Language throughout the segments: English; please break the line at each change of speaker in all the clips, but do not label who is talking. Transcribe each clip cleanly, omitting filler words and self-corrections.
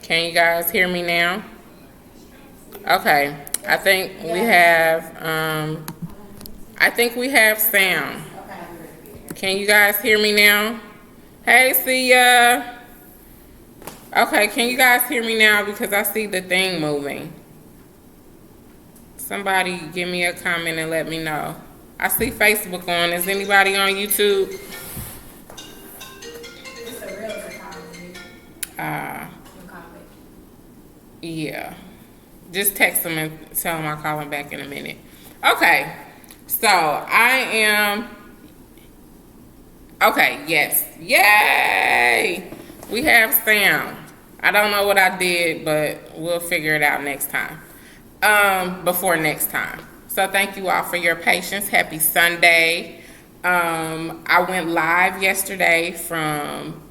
Can you guys hear me now? Okay, I think we have sound. Can you guys hear me now? Hey, see ya. Okay, can you guys hear me now? Because I see the thing moving. Somebody give me a comment and let me know. I see Facebook on. Is anybody on YouTube? Yeah. Just text them and tell them I'll call them back in a minute. Okay. So I am. Okay. Yes. Yay! We have sound. I don't know what I did, but we'll figure it out next time. Before next time. So thank you all for your patience. Happy Sunday. I went live yesterday from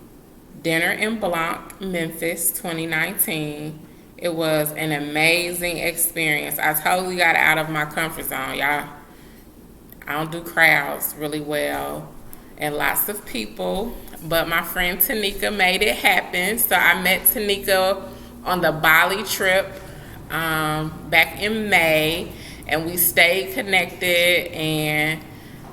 Dinner in Blanc, Memphis, 2019. It was an amazing experience. I totally got out of my comfort zone, y'all. I don't do crowds really well and lots of people, but my friend Tanika made it happen. So I met Tanika on the Bali trip back in May, and we stayed connected, and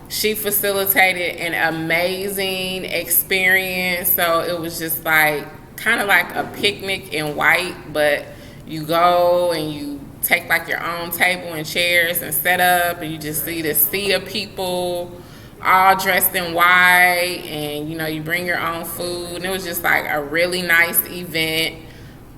she facilitated an amazing experience. So it was just like kind of like a picnic in white, but you go and you take like your own table and chairs and set up, and you just see the sea of people all dressed in white, and you know, you bring your own food, and it was just like a really nice event.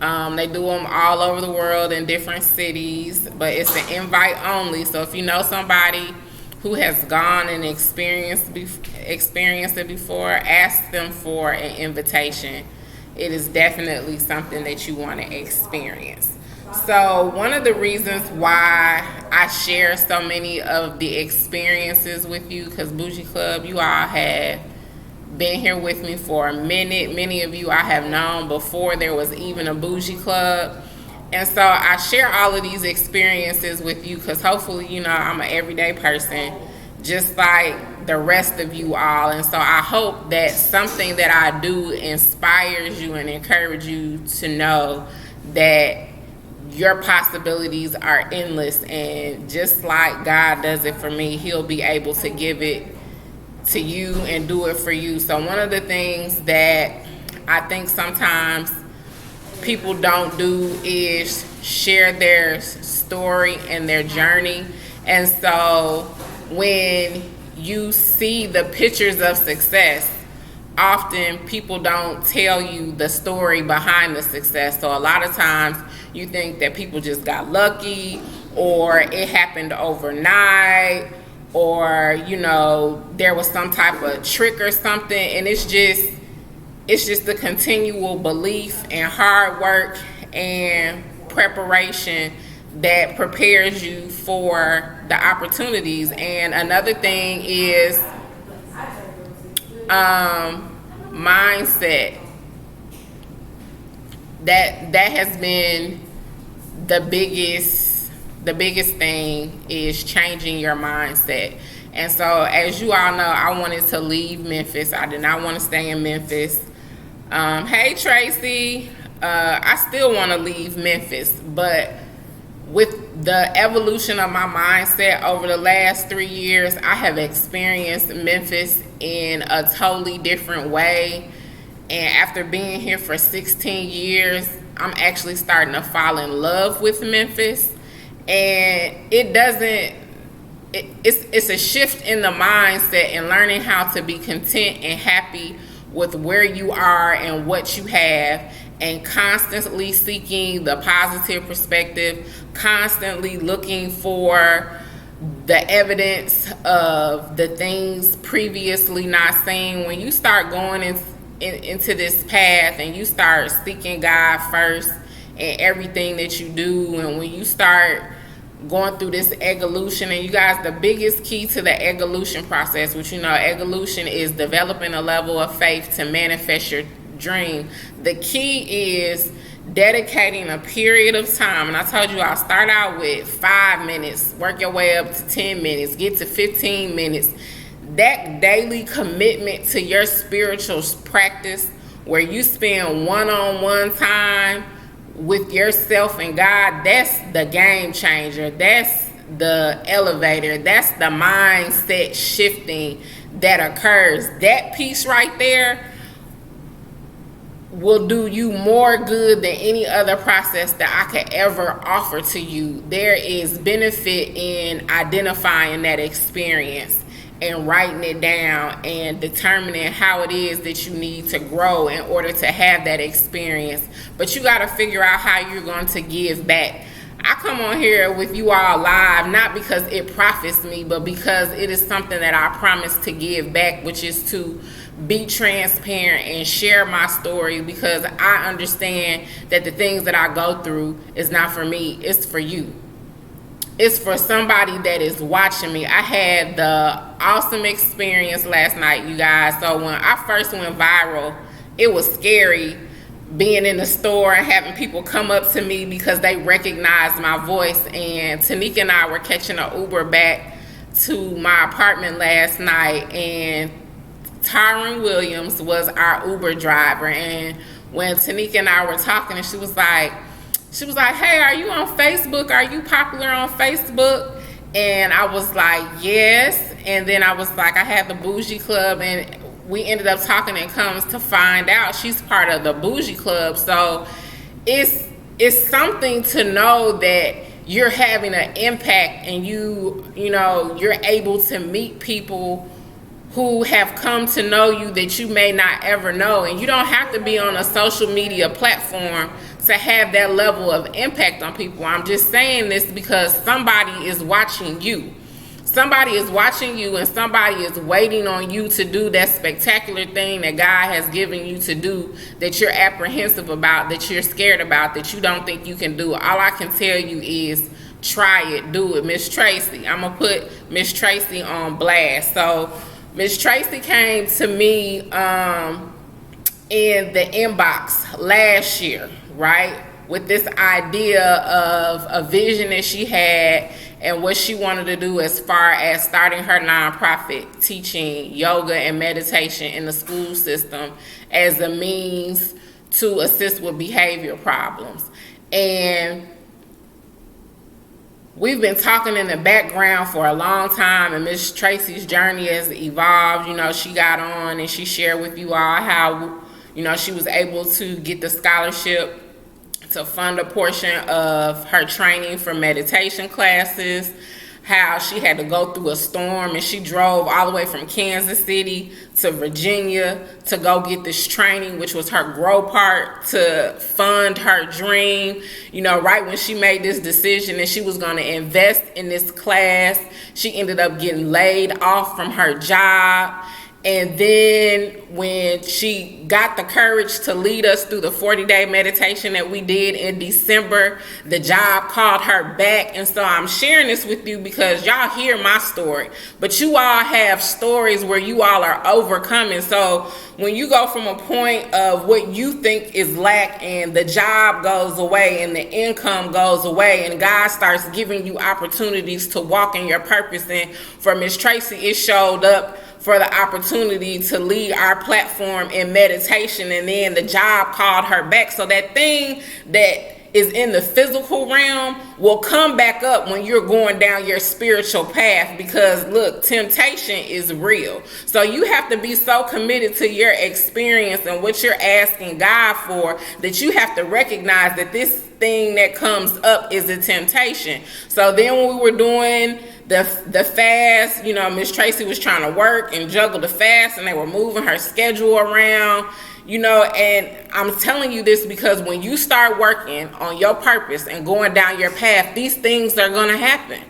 They do them all over the world in different cities, but it's an invite only. So if you know somebody who has gone and experienced it before, ask them for an invitation. It is definitely something that you want to experience. So one of the reasons why I share so many of the experiences with you, because Bougie Club, you all have been here with me for a minute. Many of you I have known before there was even a Bougie Club. And so I share all of these experiences with you because hopefully, you know, I'm an everyday person just like the rest of you all. And so I hope that something that I do inspires you and encourages you to know that your possibilities are endless. And just like God does it for me, he'll be able to give it to you and do it for you. So one of the things that I think sometimes people don't do is share their story and their journey. And so when you see the pictures of success, often people don't tell you the story behind the success. So a lot of times you think that people just got lucky, or it happened overnight, or you know, there was some type of trick or something. And it's just the continual belief and hard work and preparation that prepares you for the opportunities. And another thing is mindset. That has been the biggest thing, is changing your mindset. And so as you all know, I wanted to leave Memphis. I did not want to stay in Memphis. Hey Tracy, I still want to leave Memphis, but with the evolution of my mindset over the last 3 years, I have experienced Memphis in a totally different way. And after being here for 16 years, I'm actually starting to fall in love with Memphis. And it's a shift in the mindset and learning how to be content and happy with where you are and what you have, and constantly seeking the positive perspective, constantly looking for the evidence of the things previously not seen. When you start going into this path and you start seeking God first in everything that you do, and when you start going through this evolution, and you guys, the biggest key to the evolution process, which you know, evolution is developing a level of faith to manifest your dream. The key is dedicating a period of time. And I told you, I'll start out with 5 minutes, work your way up to 10 minutes, get to 15 minutes. That daily commitment to your spiritual practice, where you spend one-on-one time with yourself and God, that's the game changer. That's the elevator. That's the mindset shifting that occurs. That piece right there will do you more good than any other process that I could ever offer to you. There is benefit in identifying that experience and writing it down and determining how it is that you need to grow in order to have that experience. But you got to figure out how you're going to give back. I come on here with you all live, not because it profits me, but because it is something that I promise to give back, which is to be transparent and share my story, because I understand that the things that I go through is not for me, it's for you. It's for somebody that is watching me. I had the awesome experience last night, you guys. So when I first went viral, it was scary being in the store and having people come up to me because they recognized my voice. And Tanika and I were catching an Uber back to my apartment last night, and Tyron Williams was our Uber driver. And when Tanika and I were talking, and she was like, hey, are you on Facebook? Are you popular on Facebook? And I was like, yes. And then I was like, I have the Bougie Club, and we ended up talking, and comes to find out she's part of the Bougie Club. So it's something to know that you're having an impact, and you're able to meet people who have come to know you that you may not ever know. And you don't have to be on a social media platform to have that level of impact on people. I'm just saying this because somebody is watching you. Somebody is watching you, and somebody is waiting on you to do that spectacular thing that God has given you to do, that you're apprehensive about, that you're scared about, that you don't think you can do. All I can tell you is try it, do it. Miss Tracy, I'm going to put Miss Tracy on blast. So Miss Tracy came to me in the inbox last year, right, with this idea of a vision that she had and what she wanted to do as far as starting her nonprofit, teaching yoga and meditation in the school system as a means to assist with behavior problems. And we've been talking in the background for a long time, and Miss Tracy's journey has evolved. She got on and she shared with you all how, she was able to get the scholarship to fund a portion of her training for meditation classes, how she had to go through a storm, and she drove all the way from Kansas City to Virginia to go get this training, which was her grow part to fund her dream. Right when she made this decision that she was going to invest in this class, she ended up getting laid off from her job. And then when she got the courage to lead us through the 40-day meditation that we did in December, the job called her back. And so I'm sharing this with you because y'all hear my story, but you all have stories where you all are overcoming. So when you go from a point of what you think is lack, and the job goes away and the income goes away, and God starts giving you opportunities to walk in your purpose. And for Miss Tracy, it showed up for the opportunity to lead our platform in meditation, and then the job called her back. So that thing that is in the physical realm will come back up when you're going down your spiritual path, because look, temptation is real. So you have to be so committed to your experience and what you're asking God for that you have to recognize that this thing that comes up is a temptation. So then when we were doing the fast, Miss Tracy was trying to work and juggle the fast, and they were moving her schedule around, and I'm telling you this because when you start working on your purpose and going down your path, these things are going to happen.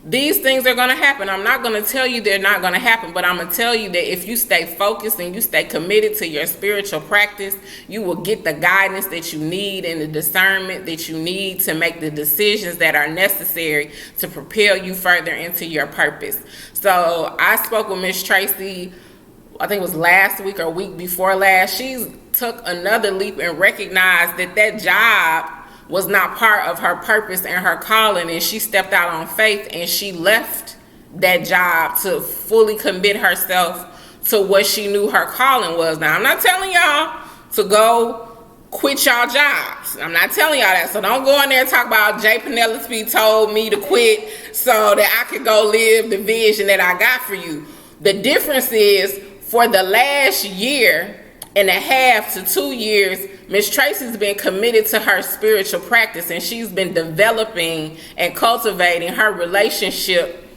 These things are going to happen. I'm not going to tell you they're not going to happen, but I'm going to tell you that if you stay focused and you stay committed to your spiritual practice, you will get the guidance that you need and the discernment that you need to make the decisions that are necessary to propel you further into your purpose. So I spoke with Miss Tracy, I think it was last week or week before last. She took another leap and recognized that that job was not part of her purpose and her calling, and she stepped out on faith, and she left that job to fully commit herself to what she knew her calling was. Now, I'm not telling y'all to go quit y'all jobs. I'm not telling y'all that. So don't go in there and talk about Jay Penelope told me to quit so that I could go live the vision that I got for you. The difference is, for the last year and a half to 2 years, Miss Tracy's been committed to her spiritual practice, and she's been developing and cultivating her relationship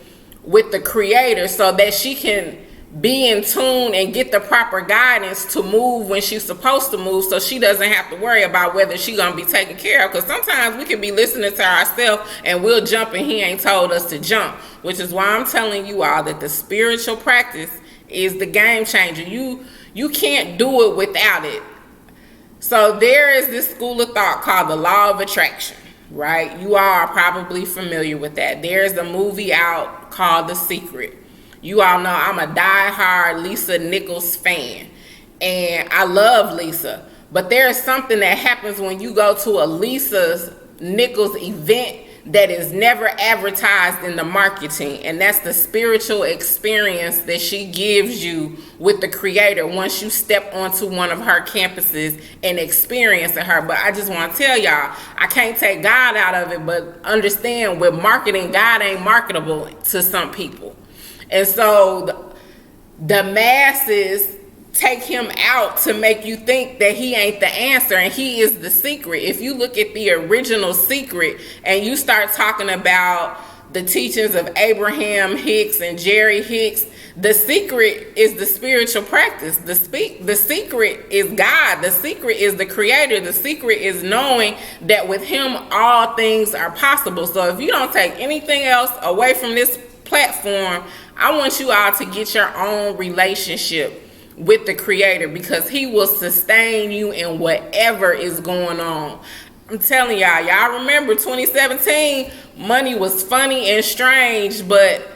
with the Creator so that she can be in tune and get the proper guidance to move when she's supposed to move, so she doesn't have to worry about whether she's gonna be taken care of. Because sometimes we can be listening to ourselves and we'll jump and he ain't told us to jump, which is why I'm telling you all that the spiritual practice is the game changer. You can't do it without it. So there is this school of thought called the law of attraction, right? You all are probably familiar with that. There's a movie out called The Secret. You all know I'm a diehard Lisa Nichols fan, and I love Lisa. But there is something that happens when you go to a Lisa Nichols event that is never advertised in the marketing, and that's the spiritual experience that she gives you with the Creator once you step onto one of her campuses and experiencing her. But I just want to tell y'all, I can't take God out of it, but understand with marketing, God ain't marketable to some people. And so the masses take him out to make you think that he ain't the answer, and he is the secret. If you look at the original Secret and you start talking about the teachings of Abraham Hicks and Jerry Hicks, the secret is the spiritual practice. The secret is God. The secret is the Creator. The secret is knowing that with him all things are possible. So if you don't take anything else away from this platform, I want you all to get your own relationship with the Creator, because he will sustain you in whatever is going on. I'm telling y'all remember 2017, money was funny and strange, but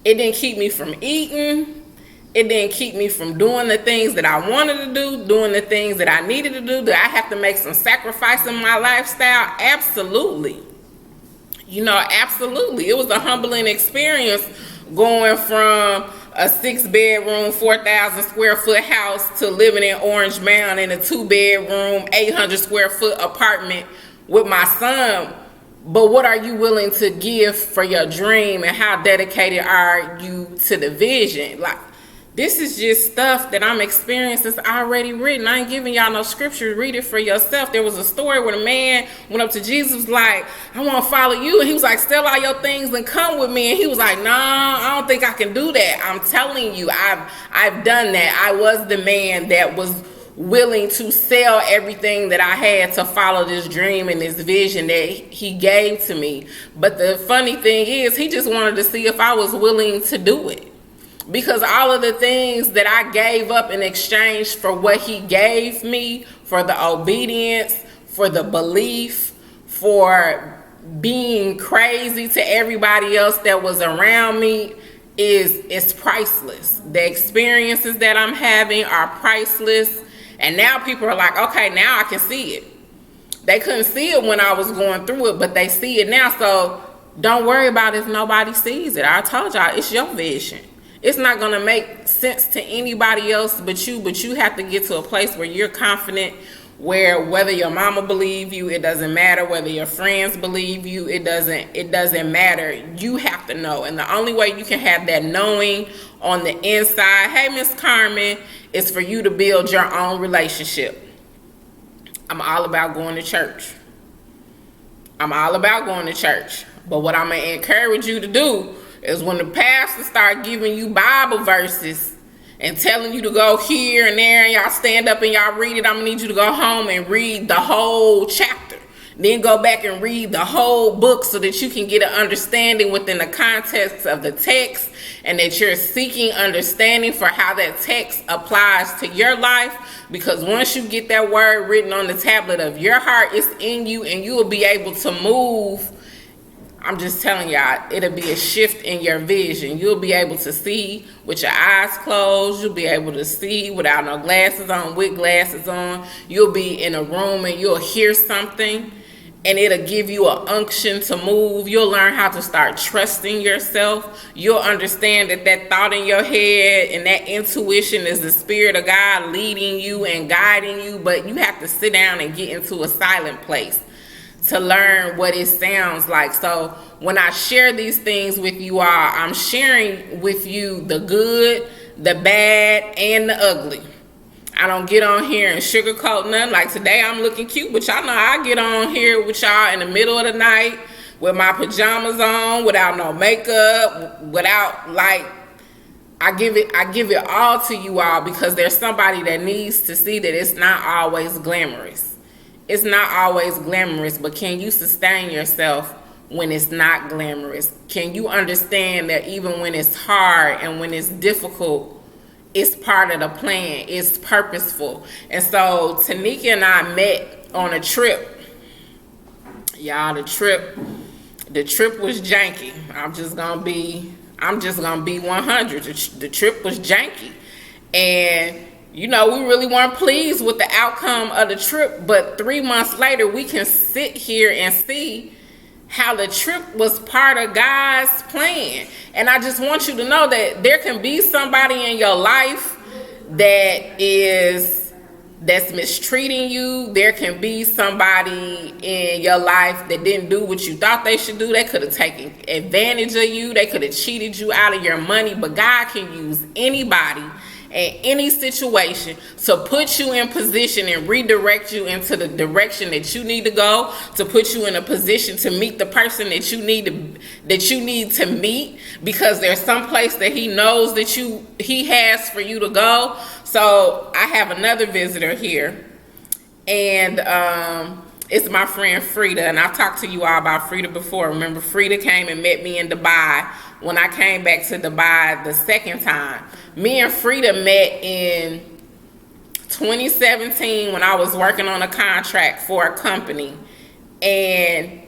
it didn't keep me from eating. It didn't keep me from doing the things that I wanted to do, doing the things that I needed to do. Did I have to make some sacrifice in my lifestyle? Absolutely. Absolutely. It was a humbling experience going from a 6-bedroom, 4,000 square foot house to living in Orange Mound in a 2-bedroom, 800 square foot apartment with my son. But what are you willing to give for your dream, and how dedicated are you to the vision? Like, this is just stuff that I'm experiencing. It's already written. I ain't giving y'all no scripture. Read it for yourself. There was a story where a man went up to Jesus like, I want to follow you. And he was like, sell all your things and come with me. And he was like, nah, I don't think I can do that. I'm telling you, I've done that. I was the man that was willing to sell everything that I had to follow this dream and this vision that he gave to me. But the funny thing is, he just wanted to see if I was willing to do it. Because all of the things that I gave up in exchange for what he gave me, for the obedience, for the belief, for being crazy to everybody else that was around me, is priceless. The experiences that I'm having are priceless. And now people are like, okay, now I can see it. They couldn't see it when I was going through it, but they see it now. So don't worry about if nobody sees it. I told y'all, it's your vision. It's not going to make sense to anybody else but you have to get to a place where you're confident, where whether your mama believe you, it doesn't matter. Whether your friends believe you, it doesn't matter. You have to know. And the only way you can have that knowing on the inside, hey, Miss Carmen, is for you to build your own relationship. I'm all about going to church. But what I'm going to encourage you to do is when the pastor start giving you Bible verses and telling you to go here and there, and y'all stand up and y'all read it, I'm gonna need you to go home and read the whole chapter. Then go back and read the whole book so that you can get an understanding within the context of the text, and that you're seeking understanding for how that text applies to your life. Because once you get that word written on the tablet of your heart, it's in you, and you will be able to move. I'm just telling y'all, it'll be a shift in your vision. You'll be able to see with your eyes closed. You'll be able to see without no glasses on, with glasses on. You'll be in a room and you'll hear something, and it'll give you an unction to move. You'll learn how to start trusting yourself. You'll understand that that thought in your head and that intuition is the Spirit of God leading you and guiding you, but you have to sit down and get into a silent place to learn what it sounds like. So when I share these things with you all, I'm sharing with you the good, the bad, and the ugly. I don't get on here and sugarcoat nothing. Like today I'm looking cute, but y'all know I get on here with y'all in the middle of the night with my pajamas on, without no makeup, without like, I give it all to you all because there's somebody that needs to see that it's not always glamorous. It's not always glamorous, but can you sustain yourself when it's not glamorous? Can you understand that even when it's hard and when it's difficult, it's part of the plan, it's purposeful? And so Tanika and I met on a trip. Y'all, the trip was janky. I'm just gonna be 100. The trip was janky. And you know, we really weren't pleased with the outcome of the trip, but 3 months later we can sit here and see how the trip was part of God's plan. And I just want you to know that there can be somebody in your life that's mistreating you. There can be somebody in your life that didn't do what you thought they should do. They could have taken advantage of you. They could have cheated you out of your money. But God can use anybody in any situation to put you in position and redirect you into the direction that you need to go, to put you in a position to meet the person that you need to meet, because there's some place that he knows that he has for you to go. So I have another visitor here, and it's my friend Frida, and I've talked to you all about Frida before. Remember, Frida came and met me in Dubai when I came back to Dubai the second time. Me and Frida met in 2017 when I was working on a contract for a company, and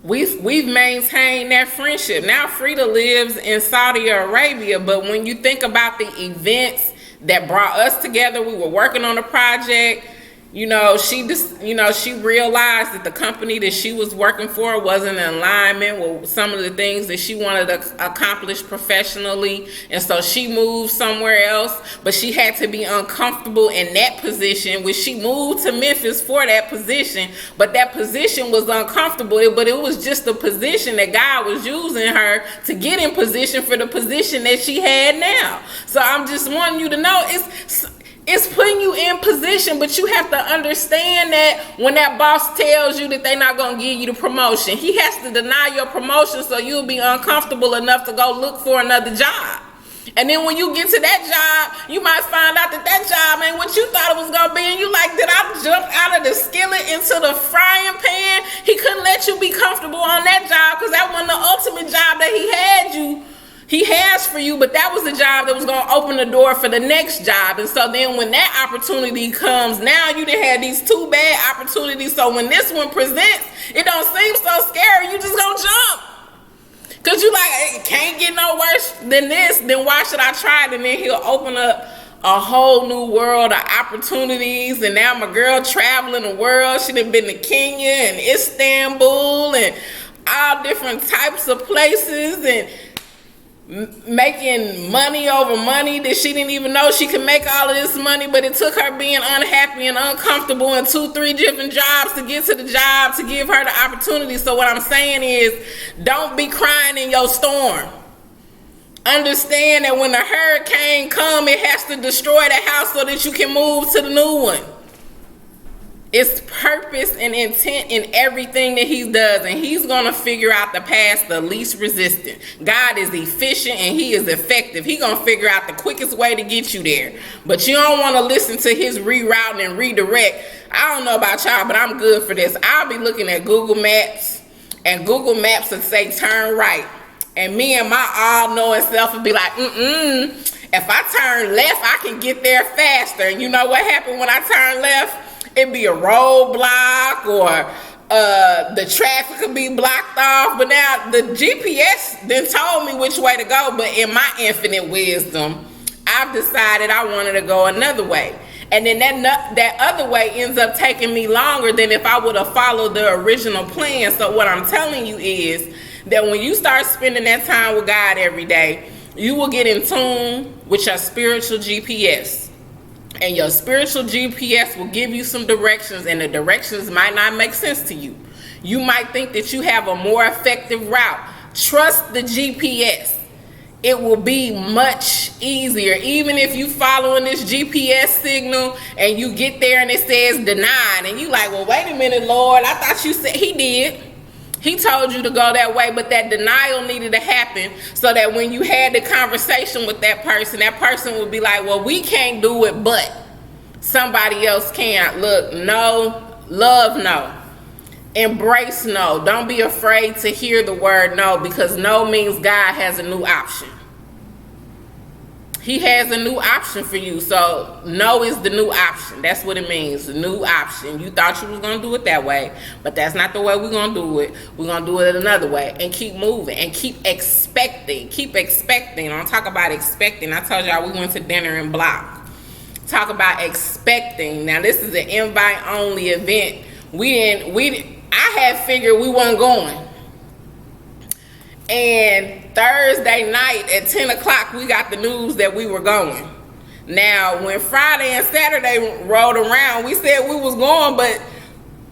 we've maintained that friendship. Now Frida lives in Saudi Arabia, but when you think about the events that brought us together, we were working on a project. You know, she realized that the company that she was working for wasn't in alignment with some of the things that she wanted to accomplish professionally. And so she moved somewhere else, but she had to be uncomfortable in that position, which she moved to Memphis for that position. But that position was uncomfortable, but it was just the position that God was using her to get in position for the position that she had now. So I'm just wanting you to know it's putting you in position, but you have to understand that when that boss tells you that they're not going to give you the promotion, he has to deny your promotion so you'll be uncomfortable enough to go look for another job. And then when you get to that job, you might find out that job ain't what you thought it was going to be. And you like, did I jump out of the skillet into the frying pan? He couldn't let you be comfortable on that job because that wasn't the ultimate job that he has for you, but that was the job that was going to open the door for the next job. And so then when that opportunity comes, now you done had these two bad opportunities. So when this one presents, it don't seem so scary. You just gonna jump. Because you like, it can't get no worse than this. Then why should I try it? And then he'll open up a whole new world of opportunities. And now my girl traveling the world. She done been to Kenya and Istanbul and all different types of places, and making money over money that she didn't even know she could make all of this money. But it took her being unhappy and uncomfortable in 2-3 different jobs to get to the job to give her the opportunity. So what I'm saying is, don't be crying in your storm. Understand that when the hurricane comes, it has to destroy the house so that you can move to the new one. It's purpose and intent in everything that he does, and he's going to figure out the path the least resistant. God is efficient and he is effective. He's going to figure out the quickest way to get you there. But you don't want to listen to his rerouting and redirect. I don't know about y'all, but I'm good for this. I'll be looking at Google Maps, and Google Maps would say turn right. And me and my all-knowing self would be like, if I turn left, I can get there faster. And you know what happened when I turn left? It'd be a roadblock, or the traffic could be blocked off. But now the GPS then told me which way to go. But in my infinite wisdom, I've decided I wanted to go another way. And then that other way ends up taking me longer than if I would have followed the original plan. So what I'm telling you is that when you start spending that time with God every day, you will get in tune with your spiritual GPS. And your spiritual GPS will give you some directions, and the directions might not make sense to you. You might think that you have a more effective route. Trust the GPS. It will be much easier. Even if you following this GPS signal and you get there and it says denied, and you like, well, wait a minute, Lord, I thought you said. He did. He told you to go that way, but that denial needed to happen so that when you had the conversation with that person would be like, well, we can't do it, but somebody else can. Look, no, love no. Embrace no. Don't be afraid to hear the word no, because no means God has a new option. He has a new option for you. So no is the new option. That's what it means, the new option. You thought you was going to do it that way, but that's not the way we're going to do it. We're going to do it another way, and keep moving and keep expecting. Keep expecting. I don't talk about expecting. I told y'all we went to dinner and block. Talk about expecting. Now this is an invite only event. I had figured we weren't going. And Thursday night at 10 o'clock, we got the news that we were going. Now, when Friday and Saturday rolled around, we said we was going, but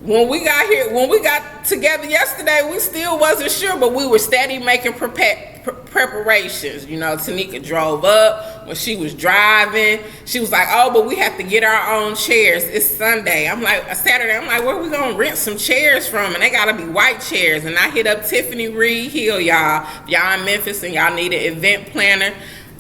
when we got together yesterday, we still wasn't sure, but we were steady making preparations. You know, Tanika drove up. When she was driving, she was like, oh, but we have to get our own chairs. It's Sunday. Saturday, I'm like, where we gonna rent some chairs from? And they gotta be white chairs. And I hit up Tiffany Reed Hill, y'all. If y'all in Memphis and y'all need an event planner,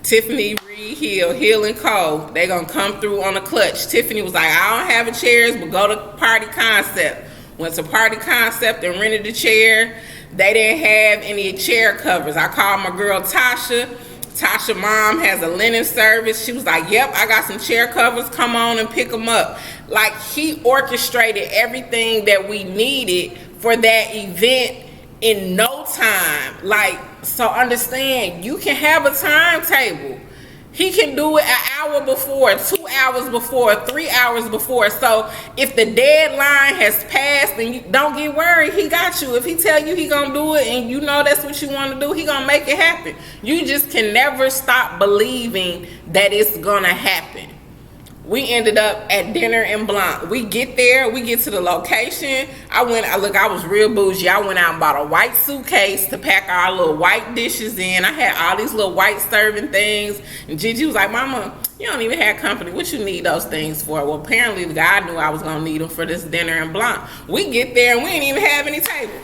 Tiffany Reed Hill and Co. They gonna come through on a clutch. Tiffany was like, I don't have a chairs, but go to Party Concept. Went to Party Concept and rented a chair. They didn't have any chair covers. I called my girl Tasha. Tasha mom has a linen service. She was like, yep, I got some chair covers. Come on and pick them up. Like, he orchestrated everything that we needed for that event in no time. Like, so understand, you can have a timetable. He can do it an hour before, 2 hours before, 3 hours before. So if the deadline has passed, then you don't get worried. He got you. If he tell you he gonna do it and you know that's what you want to do, he gonna make it happen. You just can never stop believing that it's gonna happen. We ended up at dinner in Blanc. We get there, we get to the location. I was real bougie. I went out and bought a white suitcase to pack our little white dishes in. I had all these little white serving things. And Gigi was like, Mama, you don't even have company. What you need those things for? Well, apparently God knew I was going to need them for this dinner in Blanc. We get there and we didn't even have any table.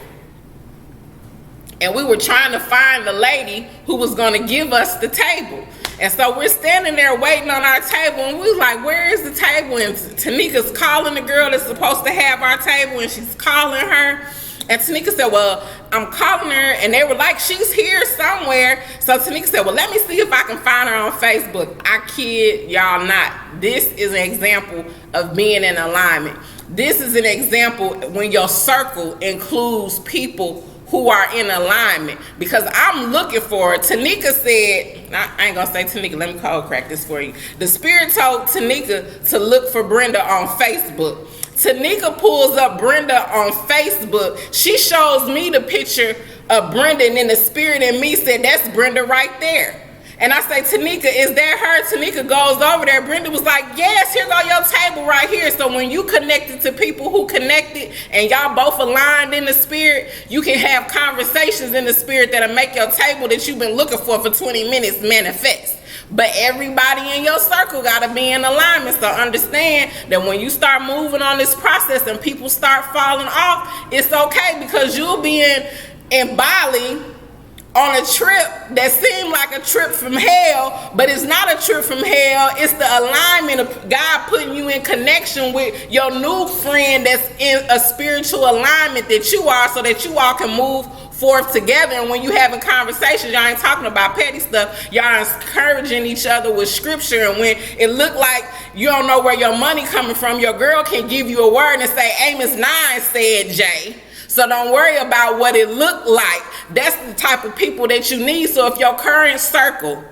And we were trying to find the lady who was going to give us the table. And so we're standing there waiting on our table, and we was like, where is the table? And Tanika's calling the girl that's supposed to have our table, and she's calling her. And Tanika said, well, I'm calling her, and they were like, she's here somewhere. So Tanika said, well, let me see if I can find her on Facebook. I kid y'all not. This is an example of being in alignment. This is an example when your circle includes people who are in alignment, because I'm looking for it. Tanika said, I ain't gonna say Tanika, let me code crack this for you. The Spirit told Tanika to look for Brenda on Facebook. Tanika pulls up Brenda on Facebook. She shows me the picture of Brenda, and then the Spirit in me said, that's Brenda right there. And I say, Tanika, is that her? Tanika goes over there. Brenda was like, yes, here go your table right here. So when you connected to people who connected and y'all both aligned in the spirit, you can have conversations in the spirit that'll make your table that you've been looking for 20 minutes manifest. But everybody in your circle got to be in alignment. So understand that when you start moving on this process and people start falling off, it's okay, because you'll be in Bali on a trip that seemed like a trip from hell, but it's not a trip from hell. It's the alignment of God putting you in connection with your new friend that's in a spiritual alignment that you are, so that you all can move forth together. And when you having conversations, y'all ain't talking about petty stuff. Y'all encouraging each other with scripture. And when it look like you don't know where your money coming from, your girl can give you a word and say, Amos 9 said Jay. So don't worry about what it looked like. That's the type of people that you need. So if your current circle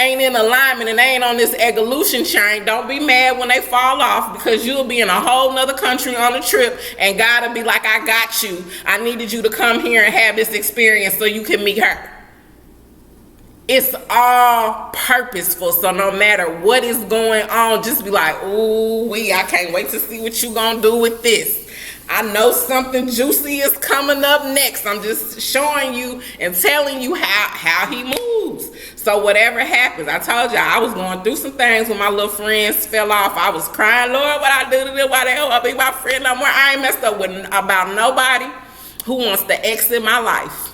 ain't in alignment and they ain't on this evolution chain, don't be mad when they fall off, because you'll be in a whole nother country on a trip and God will be like, I got you. I needed you to come here and have this experience so you can meet her. It's all purposeful. So no matter what is going on, just be like, ooh, I can't wait to see what you gonna do with this. I know something juicy is coming up next. I'm just showing you and telling you how he moves. So whatever happens, I told y'all I was going through some things when my little friends fell off. I was crying, Lord, what I do to them? Why the hell I be my friend no more? I ain't messed up with about nobody who wants to exit my life.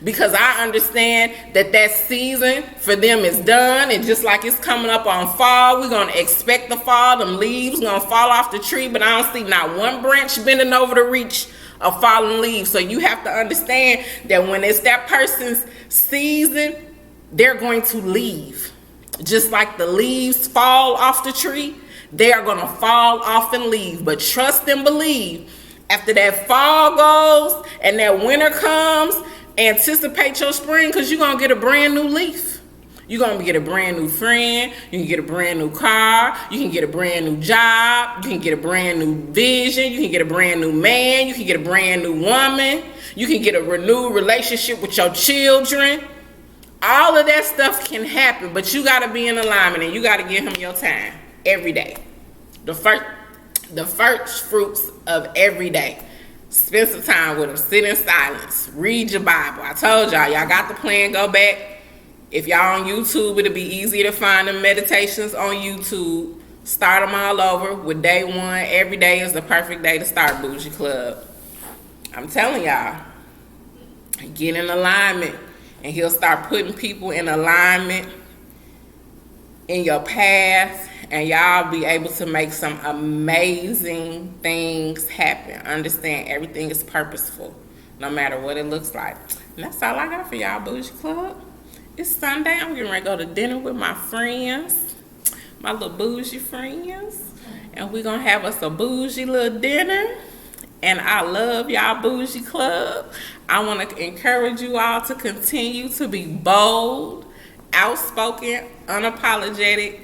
Because I understand that season for them is done. And just like it's coming up on fall, we're going to expect the fall. Them leaves going to fall off the tree. But I don't see not one branch bending over to reach a fallen leaf. So you have to understand that when it's that person's season, they're going to leave. Just like the leaves fall off the tree, they are going to fall off and leave. But trust and believe, after that fall goes and that winter comes, anticipate your spring, because you're going to get a brand new leaf. You're going to get a brand new friend. You can get a brand new car. You can get a brand new job. You can get a brand new vision. You can get a brand new man. You can get a brand new woman. You can get a renewed relationship with your children. All of that stuff can happen, but you got to be in alignment and you got to give him your time every day. The first fruits of every day. Spend some time with him. Sit in silence. Read your Bible. I told y'all got the plan. Go back. If y'all on YouTube, it'll be easy to find them meditations on YouTube. Start them all over with day one. Every day is the perfect day to start Bougie Club. I'm telling y'all, get in alignment, and he'll start putting people in alignment in your path, and y'all be able to make some amazing things happen. Understand, everything is purposeful, no matter what it looks like. And that's all I got for y'all, Bougie Club. It's Sunday. I'm getting ready to go to dinner with my friends, my little bougie friends. And we're going to have us a bougie little dinner. And I love y'all, Bougie Club. I want to encourage you all to continue to be bold, outspoken, unapologetic,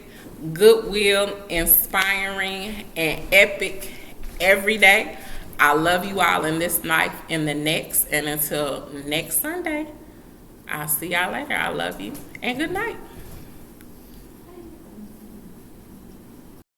goodwill, inspiring, and epic every day. I love you all in this life, in the next, and until next Sunday, I'll see y'all later. I love you, and good night.